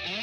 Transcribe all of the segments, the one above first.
Je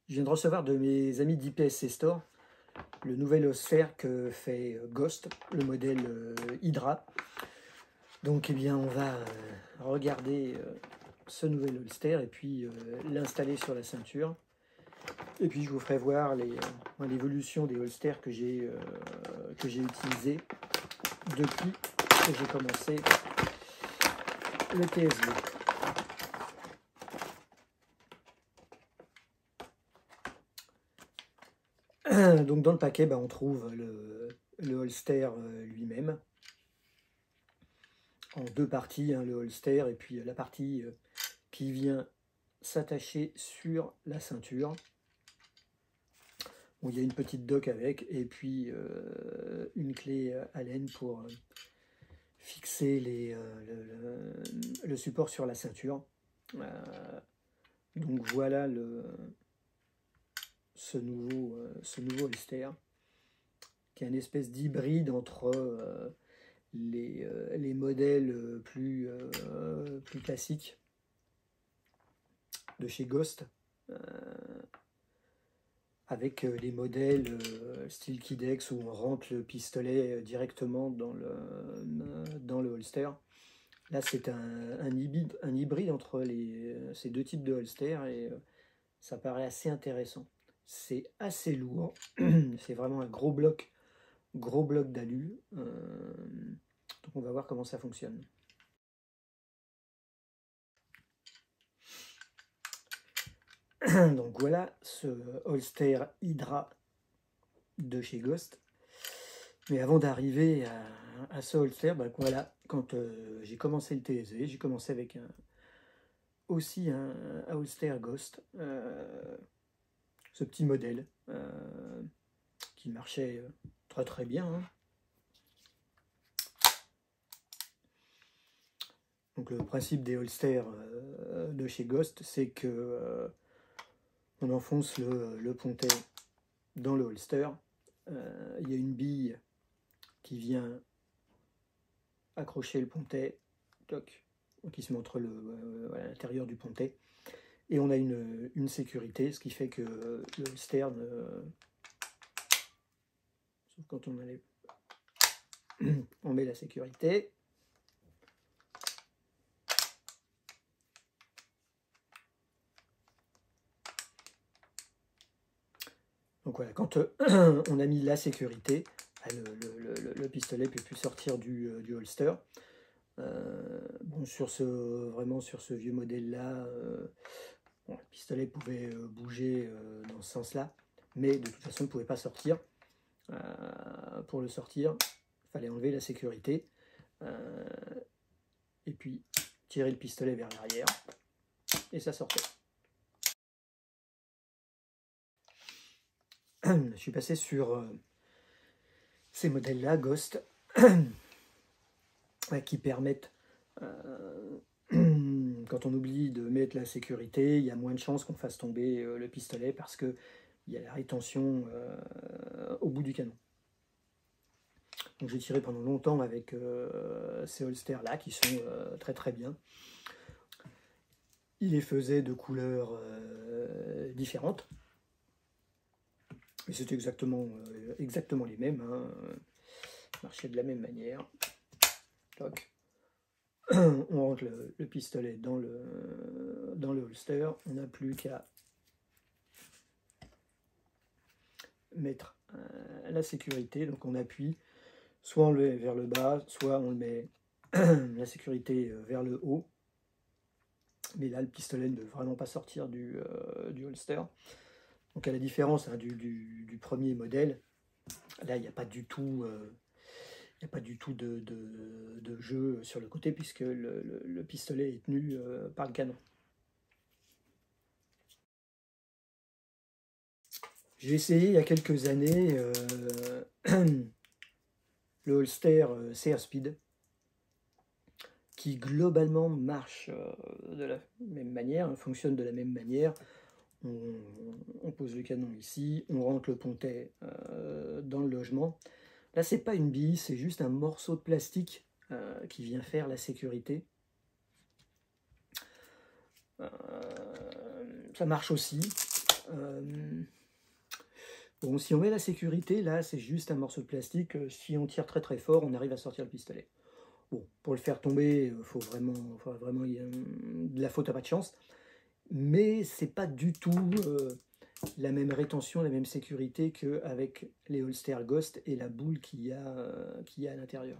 viens de recevoir de mes amis d'IPSC Store le nouvel holster que fait Ghost, le modèle Hydra. Donc eh bien, on va regarder ce nouvel holster et puis l'installer sur la ceinture. Et puis je vous ferai voir l'évolution des holsters que j'ai utilisés depuis que j'ai commencé le TSV. Donc dans le paquet, on trouve le holster lui-même, en deux parties, le holster et puis la partie qui vient s'attacher sur la ceinture. Bon, il y a une petite dock avec, et puis une clé Allen pour fixer le support sur la ceinture. Donc voilà ce nouveau holster, qui est une espèce d'hybride entre les modèles plus classiques de chez Ghost, avec les modèles style Kydex où on rentre le pistolet directement dans le holster. Là, c'est un hybride entre ces deux types de holster, et ça paraît assez intéressant. C'est assez lourd, c'est vraiment un gros bloc d'alu. Donc on va voir comment ça fonctionne. Donc voilà ce holster Hydra de chez Ghost. Mais avant d'arriver à ce holster, voilà, quand j'ai commencé le TSV, j'ai commencé avec aussi un holster Ghost, ce petit modèle qui marchait très bien, hein. Donc le principe des holsters de chez Ghost, c'est que on enfonce le pontet dans le holster. Il y a une bille qui vient accrocher le pontet, qui se met entre à l'intérieur du pontet. Et on a une sécurité, ce qui fait que le holster, sauf quand on met la sécurité. Donc voilà, quand on a mis la sécurité, le pistolet ne peut plus sortir du holster. Bon, vraiment sur ce vieux modèle-là, bon, le pistolet pouvait bouger dans ce sens-là, mais de toute façon, il ne pouvait pas sortir. Pour le sortir, il fallait enlever la sécurité, et puis tirer le pistolet vers l'arrière, et ça sortait. Je suis passé sur ces modèles-là, Ghost, qui permettent, quand on oublie de mettre la sécurité, il y a moins de chances qu'on fasse tomber le pistolet parce qu'il y a la rétention au bout du canon. Donc j'ai tiré pendant longtemps avec ces holsters-là qui sont très bien. Il les faisait de couleurs différentes. Et c'était exactement les mêmes, hein. Marchaient de la même manière. Toc. On rentre le pistolet dans le holster. On n'a plus qu'à mettre la sécurité. Donc on appuie, soit on le met vers le bas, soit on le met la sécurité vers le haut. Mais là, le pistolet ne veut vraiment pas sortir du holster. Donc à la différence du premier modèle, là il n'y a pas du tout, de jeu sur le côté, puisque le pistolet est tenu par le canon. J'ai essayé il y a quelques années le holster CR Speed, qui globalement marche de la même manière, fonctionne de la même manière. on pose le canon ici, on rentre le pontet dans le logement. Là, c'est pas une bille, c'est juste un morceau de plastique qui vient faire la sécurité. Ça marche aussi. Bon, si on met la sécurité, là, c'est juste un morceau de plastique. Si on tire très très fort, on arrive à sortir le pistolet. Bon, pour le faire tomber, il faut vraiment de la faute à pas de chance. Mais c'est pas du tout la même rétention, la même sécurité qu'avec les holsters Ghost et la boule qu'il y a à l'intérieur.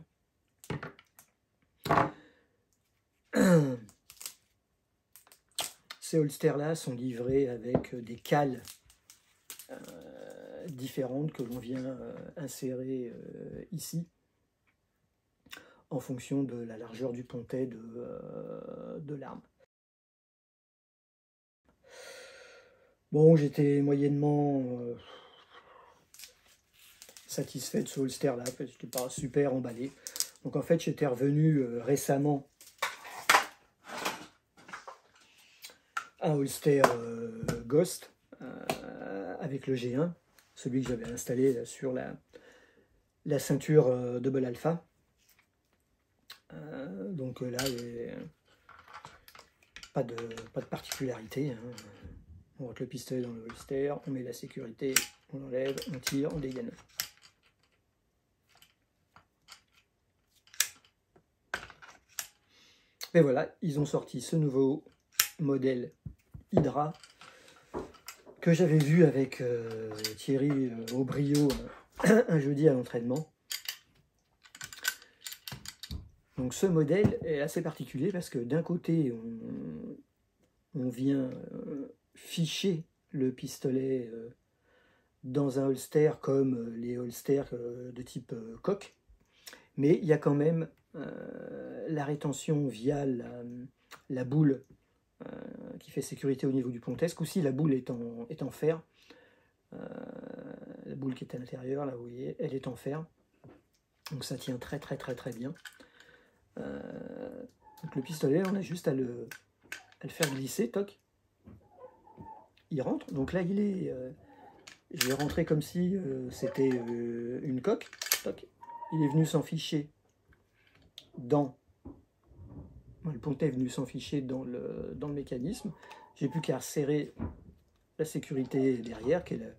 Ces holsters-là sont livrés avec des cales différentes que l'on vient insérer ici en fonction de la largeur du pontet de l'arme. Bon, j'étais moyennement satisfait de ce holster-là, parce que c'était pas super emballé. Donc en fait, j'étais revenu récemment à un holster Ghost avec le G1, celui que j'avais installé là, sur la ceinture Double Alpha. Donc là, il n'y a pas de particularité. Hein. On rentre le pistolet dans le holster, on met la sécurité, on enlève, on tire, on dégaine. Et voilà, ils ont sorti ce nouveau modèle Hydra que j'avais vu avec Thierry au brio un jeudi à l'entraînement. Donc ce modèle est assez particulier parce que d'un côté, on vient ficher le pistolet dans un holster comme les holsters de type coque, mais il y a quand même la rétention via la boule qui fait sécurité au niveau du pontet. Ce coup-ci, la boule est en fer. La boule qui est à l'intérieur, là vous voyez, elle est en fer. Donc ça tient très bien. Donc le pistolet, on a juste à le faire glisser, toc. Il rentre. Donc là, il est... je l'ai rentré comme si c'était une coque. Toc. Il est venu s'en ficher dans... Le pontet est venu s'en ficher dans le mécanisme. J'ai plus qu'à resserrer la sécurité derrière, qui est la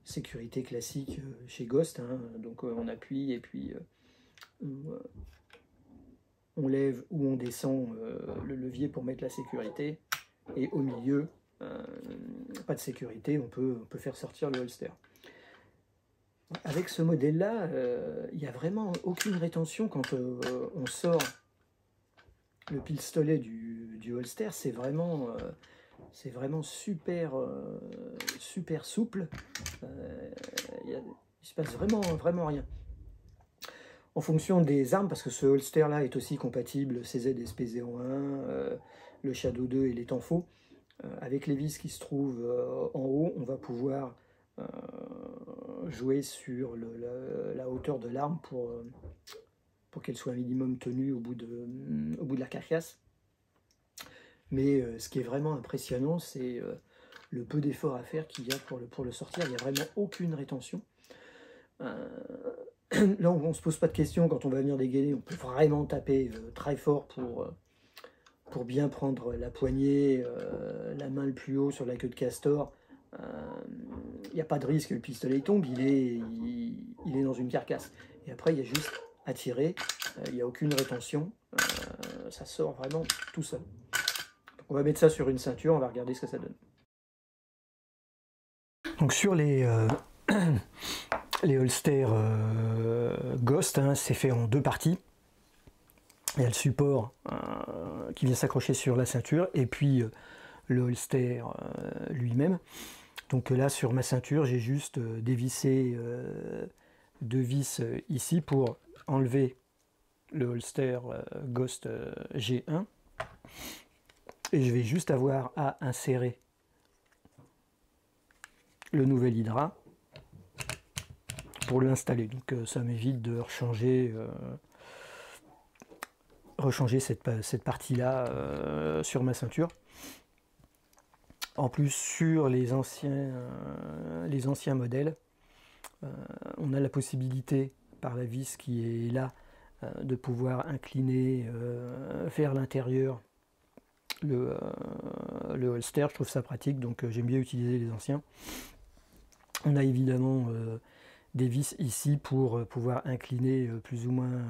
sécurité classique chez Ghost. Hein. Donc on appuie et puis on lève ou on descend le levier pour mettre la sécurité. Et au milieu, pas de sécurité, on peut faire sortir le holster. Avec ce modèle-là, il n'y a vraiment aucune rétention quand on sort le pistolet du holster. C'est vraiment super souple. Il se passe vraiment rien. En fonction des armes, parce que ce holster-là est aussi compatible CZ-SP01, le Shadow 2 et les temps faux. Avec les vis qui se trouvent en haut, on va pouvoir jouer sur la hauteur de l'arme pour qu'elle soit minimum tenue au bout de la carcasse. Mais ce qui est vraiment impressionnant, c'est le peu d'effort à faire qu'il y a pour le sortir. Il n'y a vraiment aucune rétention. Là, on ne se pose pas de questions quand on va venir dégainer. On peut vraiment taper très fort pour bien prendre la poignée, la main le plus haut sur la queue de castor. Il n'y a pas de risque que le pistolet tombe, il est dans une carcasse. Et après, il y a juste à tirer, il n'y a aucune rétention, ça sort vraiment tout seul. Donc on va mettre ça sur une ceinture, on va regarder ce que ça donne. Donc sur les holsters Ghost, hein, c'est fait en deux parties. Il y a le support qui vient s'accrocher sur la ceinture et puis le holster lui-même. Donc là sur ma ceinture j'ai juste dévissé deux vis ici pour enlever le holster Ghost G1 et je vais juste avoir à insérer le nouvel Hydra pour l'installer. Donc ça m'évite de rechanger cette partie là sur ma ceinture. En plus, sur les anciens modèles, on a la possibilité, par la vis qui est là, de pouvoir incliner vers l'intérieur le holster. Je trouve ça pratique, donc j'aime bien utiliser les anciens. On a évidemment des vis ici pour pouvoir incliner plus ou moins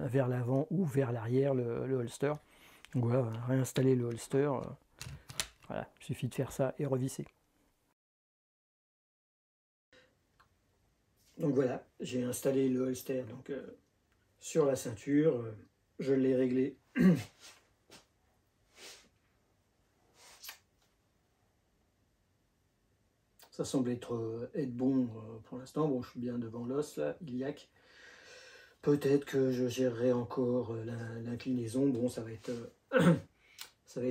vers l'avant ou vers l'arrière le holster. Donc voilà, réinstaller le holster, voilà, il suffit de faire ça et revisser. Donc voilà, j'ai installé le holster donc, sur la ceinture, je l'ai réglé. Ça semble être bon pour l'instant. Bon, je suis bien devant l'os là, iliaque. Peut-être que je gérerai encore l'inclinaison. Bon, ça va être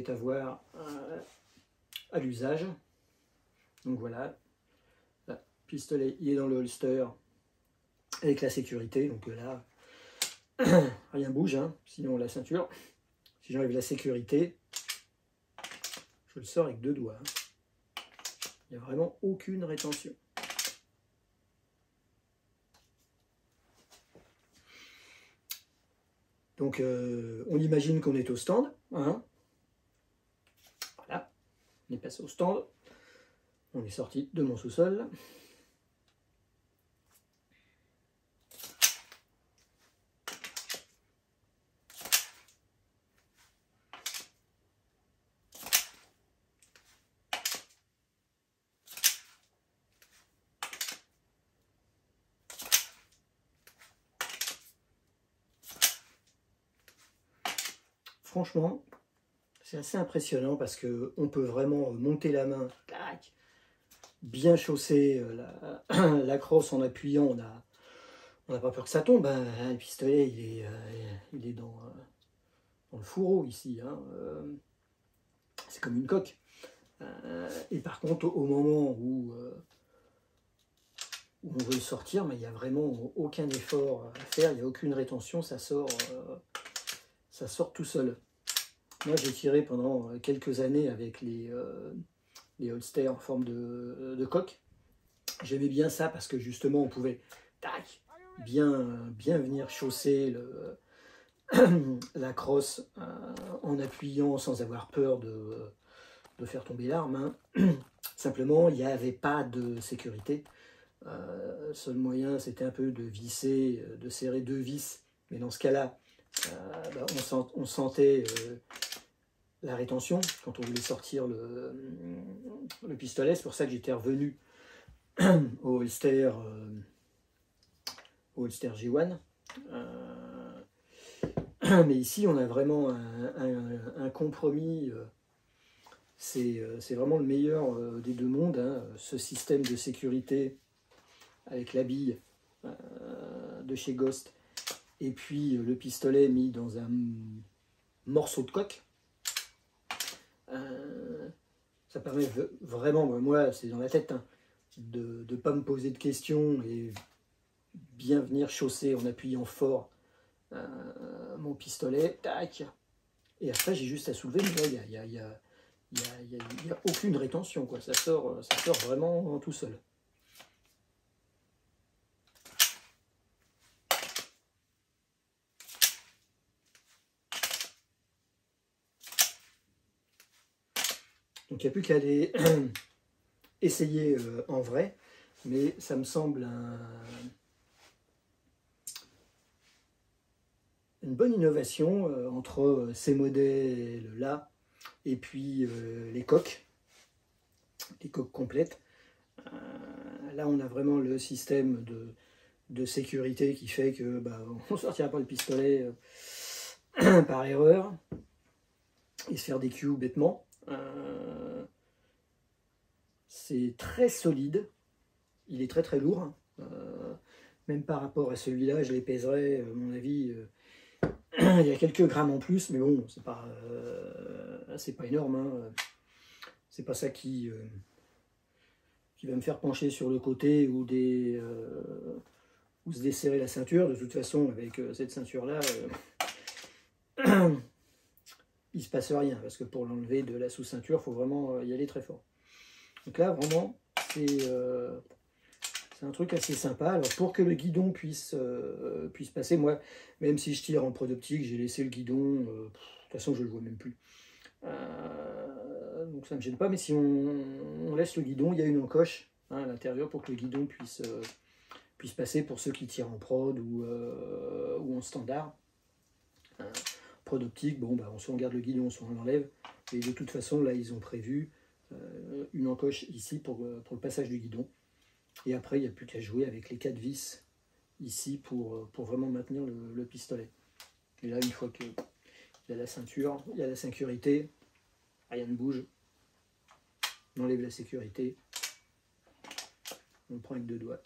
à voir à l'usage. Donc voilà, le pistolet il est dans le holster avec la sécurité. Donc là, rien bouge, hein, sinon la ceinture. Si j'enlève la sécurité, je le sors avec 2 doigts. Hein. Il n'y a vraiment aucune rétention. Donc on imagine qu'on est au stand. Hein. Voilà, on est passé au stand. On est sorti de mon sous-sol. Franchement, c'est assez impressionnant parce qu'on peut vraiment monter la main, tac, bien chausser la crosse en appuyant. On n'a pas peur que ça tombe. Hein. Le pistolet, il est dans le fourreau ici. Hein. C'est comme une coque. Et par contre, au moment où on veut le sortir, mais il n'y a vraiment aucun effort à faire, il n'y a aucune rétention, ça sort tout seul. Moi, j'ai tiré pendant quelques années avec les holsters en forme de coque. J'aimais bien ça parce que justement, on pouvait tac, bien venir chausser la crosse en appuyant sans avoir peur de faire tomber l'arme. Hein. Simplement, il n'y avait pas de sécurité. Seul moyen, c'était un peu de visser, de serrer 2 vis. Mais dans ce cas-là, on sentait la rétention quand on voulait sortir le pistolet. C'est pour ça que j'étais revenu au holster G1. Mais ici, on a vraiment un compromis. C'est vraiment le meilleur des 2 mondes. Hein. Ce système de sécurité avec la bille de chez Ghost et puis le pistolet mis dans un morceau de coque. Ça permet vraiment, moi c'est dans la tête, hein, de ne pas me poser de questions et bien venir chausser en appuyant fort mon pistolet, tac, et après j'ai juste à soulever, mais là il n'y a aucune rétention, quoi. Ça sort vraiment tout seul. Donc il n'y a plus qu'à aller essayer en vrai, mais ça me semble une bonne innovation entre ces modèles-là et puis les coques complètes. Là, on a vraiment le système de sécurité qui fait que on ne sortira pas le pistolet par erreur et se faire des cues bêtement. C'est très solide, il est très très lourd. Hein. Même par rapport à celui-là, je les pèserais, à mon avis, il y a quelques grammes en plus, mais bon, c'est pas énorme. Hein. C'est pas ça qui va me faire pencher sur le côté ou se desserrer la ceinture. De toute façon, avec cette ceinture-là, il se passe rien, parce que pour l'enlever de la sous-ceinture, il faut vraiment y aller très fort. Donc là, vraiment, c'est un truc assez sympa. Alors, pour que le guidon puisse passer, moi, même si je tire en prod-optique, j'ai laissé le guidon. De toute façon, je ne le vois même plus. Donc, ça ne me gêne pas. Mais si on laisse le guidon, il y a une encoche à l'intérieur pour que le guidon puisse passer pour ceux qui tirent en prod ou en standard. Prod optique, bon, bah, soit on garde le guidon, soit on l'enlève. Et de toute façon, là, ils ont prévu une encoche ici pour le passage du guidon. Et après, il n'y a plus qu'à jouer avec les 4 vis ici pour vraiment maintenir le pistolet. Et là, une fois qu'il y a la ceinture, il y a la sécurité, rien ne bouge. On enlève la sécurité. On le prend avec 2 doigts.